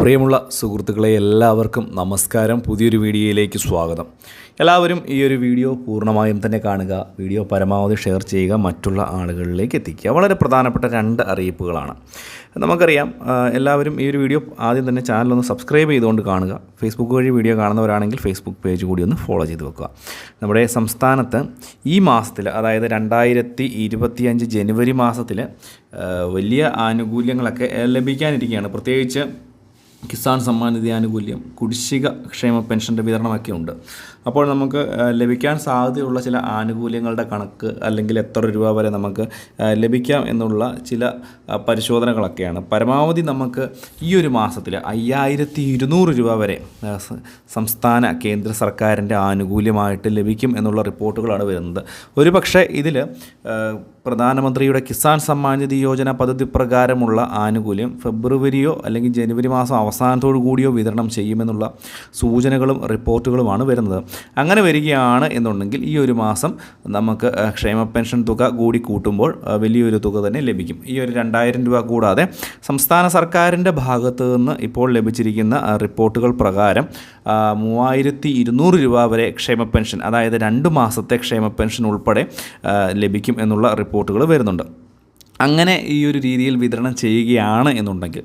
പ്രിയമുള്ള സുഹൃത്തുക്കളെ എല്ലാവർക്കും നമസ്കാരം. പുതിയൊരു വീഡിയോയിലേക്ക് സ്വാഗതം. എല്ലാവരും ഈ ഒരു വീഡിയോ പൂർണ്ണമായും തന്നെ കാണുക, വീഡിയോ പരമാവധി ഷെയർ ചെയ്യുക, മറ്റുള്ള ആളുകളിലേക്ക് എത്തിക്കുക. വളരെ പ്രധാനപ്പെട്ട 2 അറിയിപ്പുകളാണ്. നമുക്കറിയാം, എല്ലാവരും ഈ ഒരു വീഡിയോ ആദ്യം തന്നെ ചാനലൊന്ന് സബ്സ്ക്രൈബ് ചെയ്തുകൊണ്ട് കാണുക. ഫേസ്ബുക്ക് വഴി വീഡിയോ കാണുന്നവരാണെങ്കിൽ ഫേസ്ബുക്ക് പേജ് കൂടി ഒന്ന് ഫോളോ ചെയ്ത് വെക്കുക. നമ്മുടെ സംസ്ഥാനത്ത് ഈ മാസത്തിൽ, അതായത് 2025 ജനുവരി മാസത്തിൽ വലിയ ആനുകൂല്യങ്ങളൊക്കെ ലഭിക്കാനിരിക്കുകയാണ്. പ്രത്യേകിച്ച് കിസാൻ സമ്മാൻ നിധി ആനുകൂല്യം, കുടിശ്ശിക ക്ഷേമ പെൻഷൻ്റെ വിതരണമൊക്കെ ഉണ്ട്. അപ്പോൾ നമുക്ക് ലഭിക്കാൻ സാധ്യതയുള്ള ചില ആനുകൂല്യങ്ങളുടെ കണക്ക്, അല്ലെങ്കിൽ എത്ര രൂപ വരെ നമുക്ക് ലഭിക്കാം എന്നുള്ള ചില പരിശോധനകളൊക്കെയാണ്. പരമാവധി നമുക്ക് ഈ ഒരു മാസത്തിൽ 5200 രൂപ വരെ സംസ്ഥാന കേന്ദ്ര സർക്കാരിൻ്റെ ആനുകൂല്യമായിട്ട് ലഭിക്കും എന്നുള്ള റിപ്പോർട്ടുകളാണ് വരുന്നത്. ഒരു പക്ഷേ ഇതിൽ പ്രധാനമന്ത്രിയുടെ കിസാൻ സമ്മാൻ നിധി യോജന പദ്ധതി പ്രകാരമുള്ള ആനുകൂല്യം ഫെബ്രുവരിയോ അല്ലെങ്കിൽ ജനുവരി മാസം അവസാനത്തോടു കൂടിയോ വിതരണം ചെയ്യുമെന്നുള്ള സൂചനകളും റിപ്പോർട്ടുകളുമാണ് വരുന്നത്. അങ്ങനെ വരികയാണ് എന്നുണ്ടെങ്കിൽ ഈ ഒരു മാസം നമുക്ക് ക്ഷേമ പെൻഷൻ തുക കൂടി കൂട്ടുമ്പോൾ വലിയൊരു തുക തന്നെ ലഭിക്കും. ഈ ഒരു 2000 രൂപ കൂടാതെ സംസ്ഥാന സർക്കാരിൻ്റെ ഭാഗത്ത് നിന്ന് ഇപ്പോൾ ലഭിച്ചിരിക്കുന്ന റിപ്പോർട്ടുകൾ പ്രകാരം 3200 രൂപ വരെ ക്ഷേമ പെൻഷൻ, അതായത് 2 മാസത്തെ ക്ഷേമ പെൻഷൻ ഉൾപ്പെടെ ലഭിക്കും എന്നുള്ള റിപ്പോർട്ടുകൾ വരുന്നുണ്ട്. അങ്ങനെ ഈ ഒരു രീതിയിൽ വിതരണം ചെയ്യുകയാണ് എന്നുണ്ടെങ്കിൽ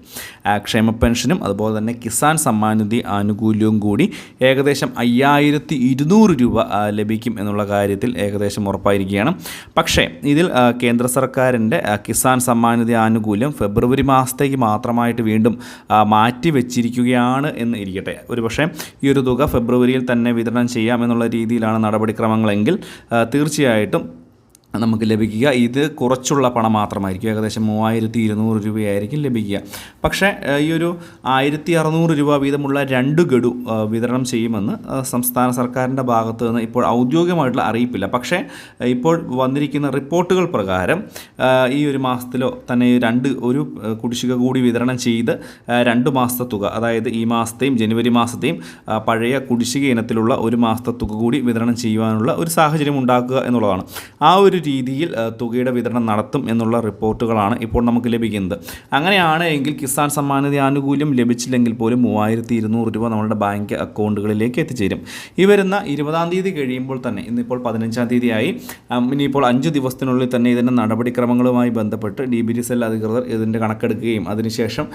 ക്ഷേമ പെൻഷനും അതുപോലെ തന്നെ കിസാൻ സമ്മാൻ നിധി ആനുകൂല്യവും കൂടി ഏകദേശം 5200 രൂപ ലഭിക്കും എന്നുള്ള കാര്യത്തിൽ ഏകദേശം ഉറപ്പായിരിക്കുകയാണ്. പക്ഷേ ഇതിൽ കേന്ദ്ര സർക്കാരിൻ്റെ കിസാൻ സമ്മാൻ നിധി ആനുകൂല്യം ഫെബ്രുവരി മാസത്തേക്ക് മാത്രമായിട്ട് വീണ്ടും മാറ്റി വെച്ചിരിക്കുകയാണ് എന്ന് ഇരിക്കട്ടെ. ഒരു പക്ഷേ ഈ ഒരു തുക ഫെബ്രുവരിയിൽ തന്നെ വിതരണം ചെയ്യാം എന്നുള്ള രീതിയിലാണ് നടപടിക്രമങ്ങളെങ്കിൽ തീർച്ചയായിട്ടും നമുക്ക് ലഭിക്കുക ഇത് കുറച്ചുള്ള പണം മാത്രമായിരിക്കും. ഏകദേശം 3200 രൂപയായിരിക്കും ലഭിക്കുക. പക്ഷേ ഈ ഒരു 1600 രൂപ വീതമുള്ള 2 ഗഡു വിതരണം ചെയ്യുമെന്ന് സംസ്ഥാന സർക്കാരിൻ്റെ ഭാഗത്ത് നിന്ന് ഇപ്പോൾ ഔദ്യോഗികമായിട്ടുള്ള അറിയിപ്പില്ല. പക്ഷേ ഇപ്പോൾ വന്നിരിക്കുന്ന റിപ്പോർട്ടുകൾ പ്രകാരം ഈ ഒരു മാസത്തിലോ തന്നെ ഒരു കുടിശ്ശിക കൂടി വിതരണം ചെയ്ത് 2 മാസത്തെ തുക, അതായത് ഈ മാസത്തെയും ജനുവരി മാസത്തെയും പഴയ കുടിശ്ശിക ഇനത്തിലുള്ള ഒരു മാസത്തെ തുക കൂടി വിതരണം ചെയ്യുവാനുള്ള ഒരു സാഹചര്യം ഉണ്ടാക്കുക എന്നുള്ളതാണ്. ആ ഒരു രീതിയിൽ തുകയുടെ വിതരണം നടത്തും എന്നുള്ള റിപ്പോർട്ടുകളാണ് ഇപ്പോൾ നമുക്ക് ലഭിക്കുന്നത്. അങ്ങനെയാണ് എങ്കിൽ കിസാൻ സമ്മാൻ നിധി ആനുകൂല്യം ലഭിച്ചില്ലെങ്കിൽ പോലും 3200 രൂപ നമ്മുടെ ബാങ്ക് അക്കൗണ്ടുകളിലേക്ക് എത്തിച്ചേരും. ഈ വരുന്ന 20-ാം തീയതി കഴിയുമ്പോൾ തന്നെ, ഇന്നിപ്പോൾ 15-ാം തീയതിയായി, ഇനിയിപ്പോൾ 5 ദിവസത്തിനുള്ളിൽ തന്നെ ഇതിൻ്റെ നടപടിക്രമങ്ങളുമായി ബന്ധപ്പെട്ട് DBT സെൽ അധികൃതർ ഇതിൻ്റെ കണക്കെടുക്കുകയും അതിനുശേഷം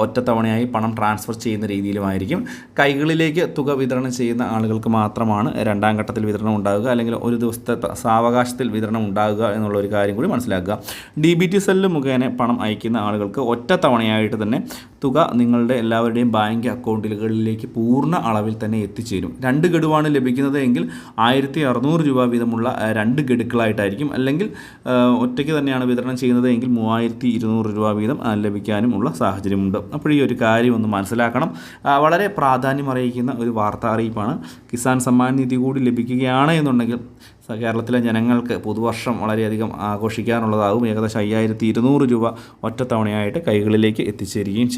ഒറ്റത്തവണയായി പണം ട്രാൻസ്ഫർ ചെയ്യുന്ന രീതിയിലുമായിരിക്കും. കൈകളിലേക്ക് തുക വിതരണം ചെയ്യുന്ന ആളുകൾക്ക് മാത്രമാണ് 2ാം ഘട്ടത്തിൽ വിതരണം ഉണ്ടാകുക, അല്ലെങ്കിൽ ഒരു ദിവസത്തെ സാവകാശത്തിൽ വിതരണം ഉണ്ടാകുക എന്നുള്ള ഒരു കാര്യം കൂടി മനസ്സിലാക്കുക. DBT സെല്ല് മുഖേന പണം അയക്കുന്ന ആളുകൾക്ക് ഒറ്റത്തവണയായിട്ട് തന്നെ തുക നിങ്ങളുടെ എല്ലാവരുടെയും ബാങ്ക് അക്കൗണ്ടുകളിലേക്ക് പൂർണ്ണ അളവിൽ തന്നെ എത്തിച്ചേരും. 2 ഗഡുവാണ് ലഭിക്കുന്നത് എങ്കിൽ 1600 രൂപ വീതമുള്ള 2 ഗഡുക്കളായിട്ടായിരിക്കും, അല്ലെങ്കിൽ ഒറ്റയ്ക്ക് തന്നെയാണ് വിതരണം ചെയ്യുന്നത് എങ്കിൽ 3200 രൂപ വീതം ലഭിക്കാനും ഉള്ള സാഹചര്യമുണ്ട്. അപ്പോൾ ഈ ഒരു കാര്യം ഒന്ന് മനസ്സിലാക്കണം. വളരെ പ്രാധാന്യം അറിയിക്കുന്ന ഒരു വാർത്താ അറിയിപ്പാണ്. കിസാൻ സമ്മാൻ നിധി കൂടി ലഭിക്കുകയാണ് എന്നുണ്ടെങ്കിൽ കേരളത്തിലെ ജനങ്ങൾക്ക് പുതുവർഷം വളരെയധികം ആഘോഷിക്കാനുള്ളതാകും. ഏകദേശം 5200 രൂപ ഒറ്റത്തവണയായിട്ട് കൈകളിലേക്ക് എത്തിച്ചേരുകയും ചെയ്യും.